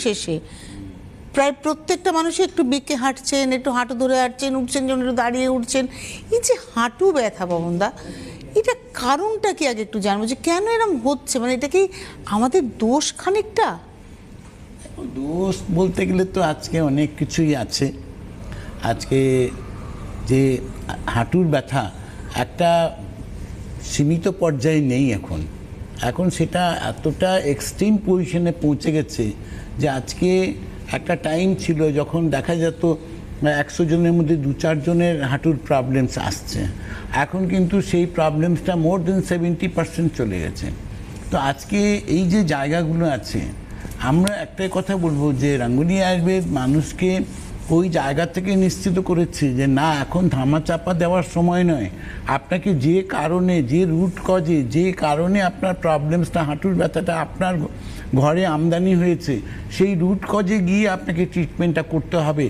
শেষে প্রায় প্রত্যেকটা মানুষই একটু বেঁকে হাঁটছেন, একটু হাঁটু ধরে হাঁটছেন, উঠছেন যখন একটু দাঁড়িয়ে উঠছেন। এই যে হাঁটু ব্যথা পবনদা, এটা কারণটা কি আগে একটু জানবো, যে কেন এরকম হচ্ছে? মানে এটা কি আমাদের দোষ খানিকটা? দোষ বলতে গেলে তো আজকে অনেক কিছুই আছে। আজকে যে হাঁটুর ব্যথা একটা সীমিত পর্যায়ে নেই, এখন সেটা এতটা এক্সট্রিম পজিশনে পৌঁছে গেছে যে আজকে একটা টাইম ছিল যখন দেখা যেত 100 জনের মধ্যে 2-4 জনের হাঁটুর প্রবলেমস আসছে। এখন কিন্তু সেই প্রবলেমসটা মোর দেন 70% চলে গেছে। তো আজকে এই যে জায়গাগুলো আছে, আমরা একটাই কথা বলবো যে রাঙ্গুনি আয়ুর্বেদ মানুষকে ওই জায়গা থেকে নিশ্চিত করেছে যে না, এখন ধামাচাপা দেওয়ার সময় নয়। আপনাকে যে কারণে, যে রুট কজে, যে কারণে আপনার প্রবলেমসটা, হাঁটুর ব্যথাটা আপনার ঘরে আমদানি হয়েছে, সেই রুট কজে গিয়ে আপনাকে ট্রিটমেন্টটা করতে হবে।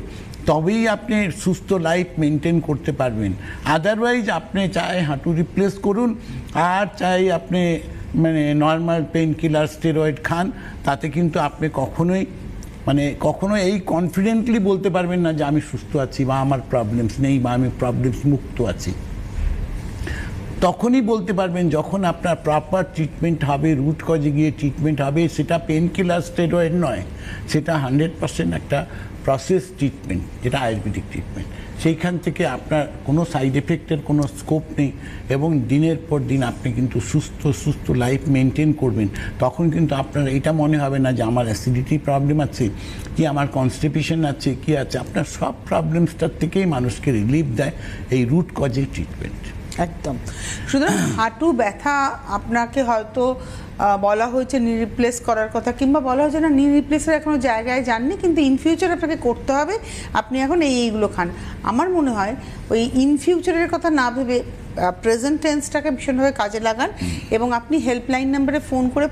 তবেই আপনি সুস্থ লাইফ মেনটেন করতে পারবেন। আদারওয়াইজ আপনি চাই হাঁটু রিপ্লেস করুন আর চাই আপনি নর্মাল পেন কিলার স্টেরয়েড খান, তাতে কিন্তু আপনি কখনো এই কনফিডেন্টলি বলতে পারবেন না যে আমি সুস্থ আছি বা আমার প্রবলেমস নেই বা আমি প্রবলেমস মুক্ত আছি। তখনই বলতে পারবেন যখন আপনার প্রপার ট্রিটমেন্ট হবে, রুট কজে গিয়ে ট্রিটমেন্ট হবে। সেটা পেন কিলার স্টেরয়েড নয়, সেটা 100% একটা প্রসেস ট্রিটমেন্ট, যেটা আয়ুর্বেদিক ট্রিটমেন্ট। সেইখান থেকে আপনার কোনো সাইড এফেক্টের কোনো স্কোপ নেই এবং দিনের পর দিন আপনি কিন্তু সুস্থ লাইফ মেনটেন করবেন। তখন কিন্তু আপনার এটা মনে হবে না যে আমার অ্যাসিডিটি প্রবলেম আছে, কি আমার কনস্টিপেশন আছে, কি আছে। আপনার সব প্রবলেমসটার থেকেই মানুষকে রিলিফ দেয় এই রুট কজের ট্রিটমেন্ট। একদম। সুতরাং হাঁটু ব্যথা আপনাকে হয়তো বলা হয়েছে নি রিপ্লেস করার কথা, কিংবা বলা হয়েছে না নি রিপ্লেসের এখনো জায়গায় যাননি, কিন্তু ইন ফিউচার আপনাকে করতে হবে, আপনি এখন এইগুলো খান। আমার মনে হয় ওই ইন ফিউচারের কথা না ভেবে প্রেজেন্ট টেন্সটাকে ভীষণভাবে কাজে লাগান এবং আপনি হেল্পলাইন নাম্বারে ফোন করে